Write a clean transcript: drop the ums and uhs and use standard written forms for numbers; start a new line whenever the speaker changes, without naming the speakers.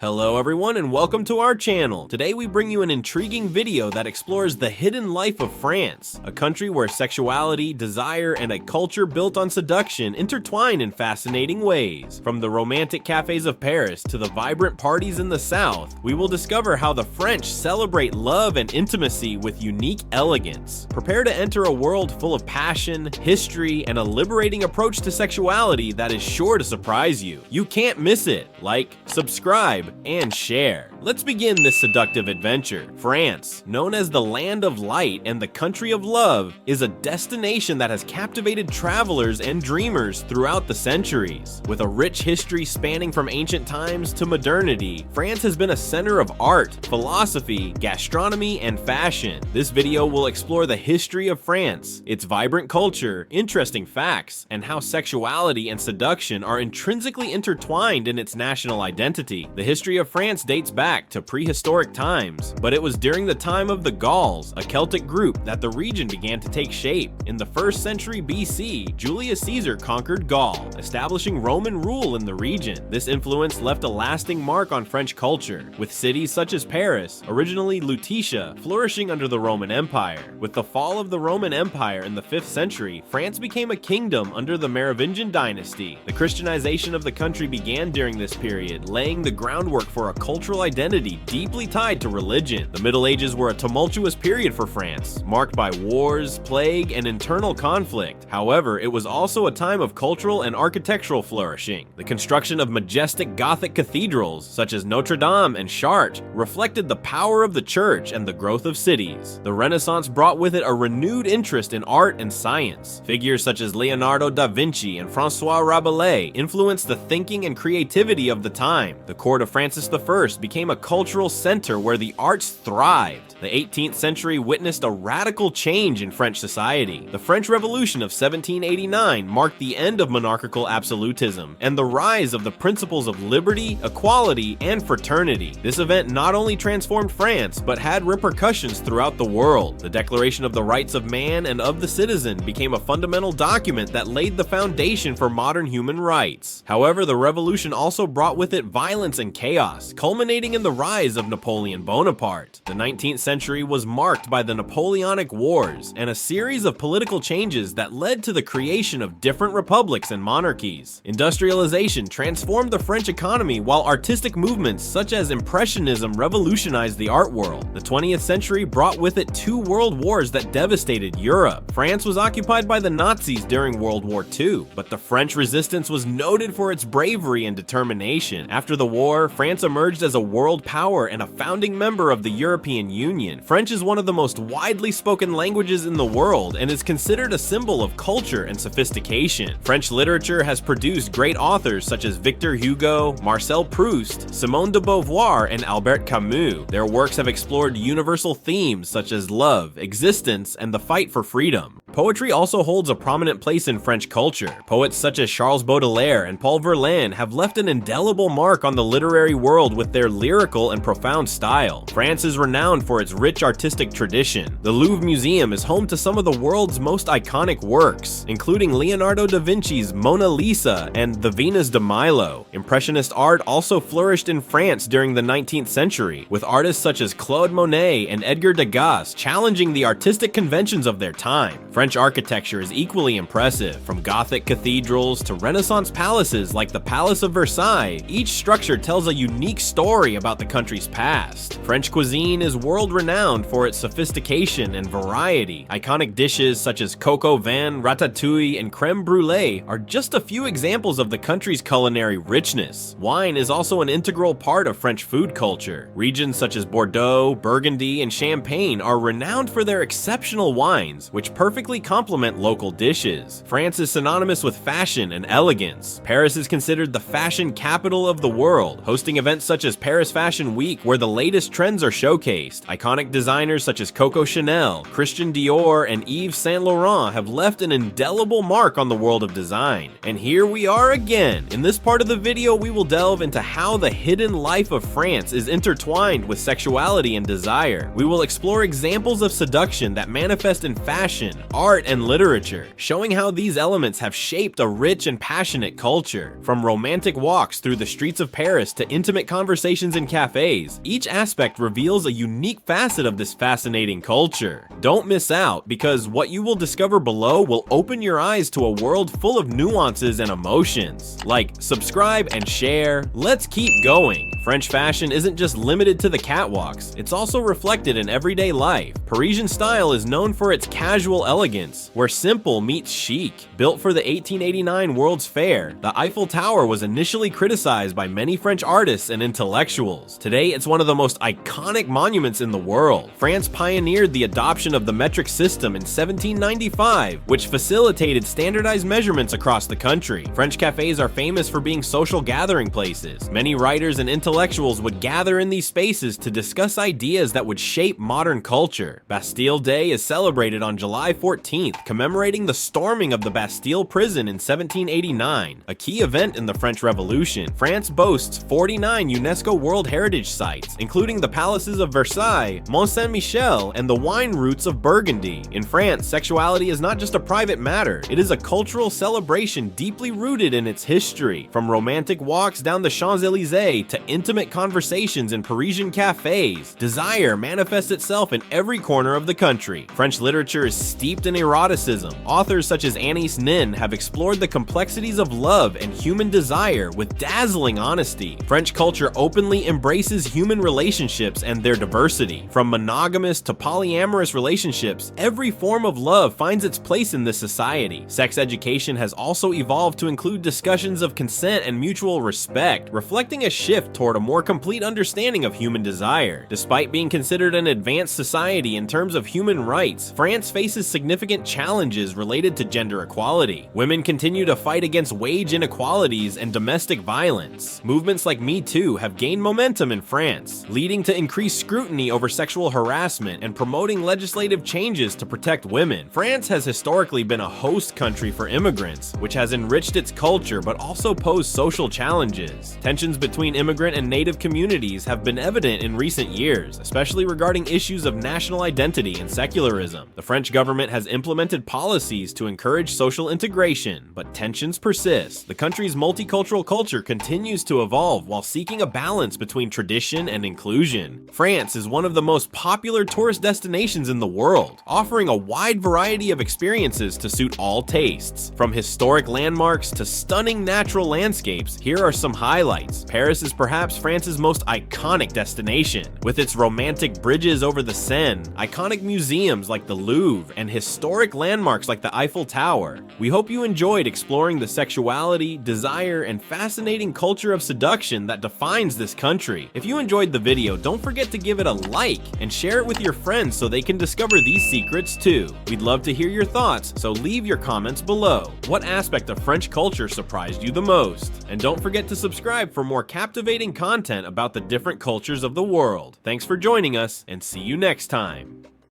Hello everyone and welcome to our channel. Today we bring you an intriguing video that explores the hidden life of France, a country where sexuality, desire, and a culture built on seduction intertwine in fascinating ways. From the romantic cafes of Paris to the vibrant parties in the South, we will discover how the French celebrate love and intimacy with unique elegance. Prepare to enter a world full of passion, history, and a liberating approach to sexuality that is sure to surprise you. You can't miss it. Like, subscribe, and share. Let's begin this seductive adventure. France, known as the land of light and the country of love, is a destination that has captivated travelers and dreamers throughout the centuries. With a rich history spanning from ancient times to modernity, France has been a center of art, philosophy, gastronomy, and fashion. This video will explore the history of France, its vibrant culture, interesting facts, and how sexuality and seduction are intrinsically intertwined in its national identity. The history of France dates back to prehistoric times, but it was during the time of the Gauls, a Celtic group, that the region began to take shape. In the 1st century BC, Julius Caesar conquered Gaul, establishing Roman rule in the region. This influence left a lasting mark on French culture, with cities such as Paris, originally Lutetia, flourishing under the Roman Empire. With the fall of the Roman Empire in the 5th century, France became a kingdom under the Merovingian dynasty. The Christianization of the country began during this period, laying the groundwork for a cultural identity deeply tied to religion. The Middle Ages were a tumultuous period for France, marked by wars, plague, and internal conflict. However, it was also a time of cultural and architectural flourishing. The construction of majestic Gothic cathedrals, such as Notre Dame and Chartres, reflected the power of the church and the growth of cities. The Renaissance brought with it a renewed interest in art and science. Figures such as Leonardo da Vinci and François Rabelais influenced the thinking and creativity of the time. The court of Francis I became a cultural center where the arts thrived. The 18th century witnessed a radical change in French society. The French Revolution of 1789 marked the end of monarchical absolutism and the rise of the principles of liberty, equality, and fraternity. This event not only transformed France, but had repercussions throughout the world. The Declaration of the Rights of Man and of the Citizen became a fundamental document that laid the foundation for modern human rights. However, the revolution also brought with it violence and chaos, culminating in the rise of Napoleon Bonaparte. The 19th century was marked by the Napoleonic Wars and a series of political changes that led to the creation of different republics and monarchies. Industrialization transformed the French economy, while artistic movements such as Impressionism revolutionized the art world. The 20th century brought with it 2 world wars that devastated Europe. France was occupied by the Nazis during World War II, but the French resistance was noted for its bravery and determination. After the war, France emerged as a world power and a founding member of the European Union. French is one of the most widely spoken languages in the world and is considered a symbol of culture and sophistication. French literature has produced great authors such as Victor Hugo, Marcel Proust, Simone de Beauvoir, and Albert Camus. Their works have explored universal themes such as love, existence, and the fight for freedom. Poetry also holds a prominent place in French culture. Poets such as Charles Baudelaire and Paul Verlaine have left an indelible mark on the literary world with their lyrical and profound style. France is renowned for its rich artistic tradition. The Louvre Museum is home to some of the world's most iconic works, including Leonardo da Vinci's Mona Lisa and the Venus de Milo. Impressionist art also flourished in France during the 19th century, with artists such as Claude Monet and Edgar Degas challenging the artistic conventions of their time. French architecture is equally impressive. From Gothic cathedrals to Renaissance palaces like the Palace of Versailles, each structure tells a unique story about the country's past. French cuisine is world-renowned for its sophistication and variety. Iconic dishes such as coq au vin, ratatouille, and crème brûlée are just a few examples of the country's culinary richness. Wine is also an integral part of French food culture. Regions such as Bordeaux, Burgundy, and Champagne are renowned for their exceptional wines, which perfectly complement local dishes. France is synonymous with fashion and elegance. Paris is considered the fashion capital of the world, hosting events such as Paris Fashion Week where the latest trends are showcased. Iconic designers such as Coco Chanel, Christian Dior, and Yves Saint Laurent have left an indelible mark on the world of design. And here we are again. In this part of the video, we will delve into how the hidden life of France is intertwined with sexuality and desire. We will explore examples of seduction that manifest in fashion, art and literature, showing how these elements have shaped a rich and passionate culture. From romantic walks through the streets of Paris to intimate conversations in cafes, each aspect reveals a unique facet of this fascinating culture. Don't miss out, because what you will discover below will open your eyes to a world full of nuances and emotions. Like, subscribe and share. Let's keep going. French fashion isn't just limited to the catwalks, it's also reflected in everyday life. Parisian style is known for its casual elegance, where simple meets chic. Built for the 1889 World's Fair, the Eiffel Tower was initially criticized by many French artists and intellectuals. Today, it's one of the most iconic monuments in the world. France pioneered the adoption of the metric system in 1795, which facilitated standardized measurements across the country. French cafes are famous for being social gathering places. Many writers and intellectuals would gather in these spaces to discuss ideas that would shape modern culture. Bastille Day is celebrated on July 14th, commemorating the storming of the Bastille prison in 1789, a key event in the French Revolution. France boasts 49 UNESCO World Heritage Sites, including the palaces of Versailles, Mont Saint-Michel, and the wine routes of Burgundy. In France, sexuality is not just a private matter, it is a cultural celebration deeply rooted in its history. From romantic walks down the Champs-Élysées to intimate conversations in Parisian cafes, desire manifests itself in every corner of the country. French literature is steeped in eroticism. Authors such as Anais Nin have explored the complexities of love and human desire with dazzling honesty. French culture openly embraces human relationships and their diversity. From monogamous to polyamorous relationships, every form of love finds its place in this society. Sex education has also evolved to include discussions of consent and mutual respect, reflecting a shift toward a more complete understanding of human desire. Despite being considered an advanced society in terms of human rights, France faces significant challenges related to gender equality. Women continue to fight against wage inequalities and domestic violence. Movements like Me Too have gained momentum in France, leading to increased scrutiny over sexual harassment and promoting legislative changes to protect women. France has historically been a host country for immigrants, which has enriched its culture but also posed social challenges. Tensions between immigrant and native communities have been evident in recent years, especially regarding issues of national identity and secularism. The French government has implemented policies to encourage social integration, but tensions persist. The country's multicultural culture continues to evolve while seeking a balance between tradition and inclusion. France is one of the most popular tourist destinations in the world, offering a wide variety of experiences to suit all tastes. From historic landmarks to stunning natural landscapes, here are some highlights. Paris is perhaps France's most iconic destination, with its romantic bridges over the Seine, iconic museums like the Louvre, and historic landmarks like the Eiffel Tower. We hope you enjoyed exploring the sexuality, desire, and fascinating culture of seduction that defines this country. If you enjoyed the video, don't forget to give it a like and share it with your friends so they can discover these secrets too. We'd love to hear your thoughts, so leave your comments below. What aspect of French culture surprised you the most? And don't forget to subscribe for more captivating content about the different cultures of the world. Thanks for joining us, and see you next time.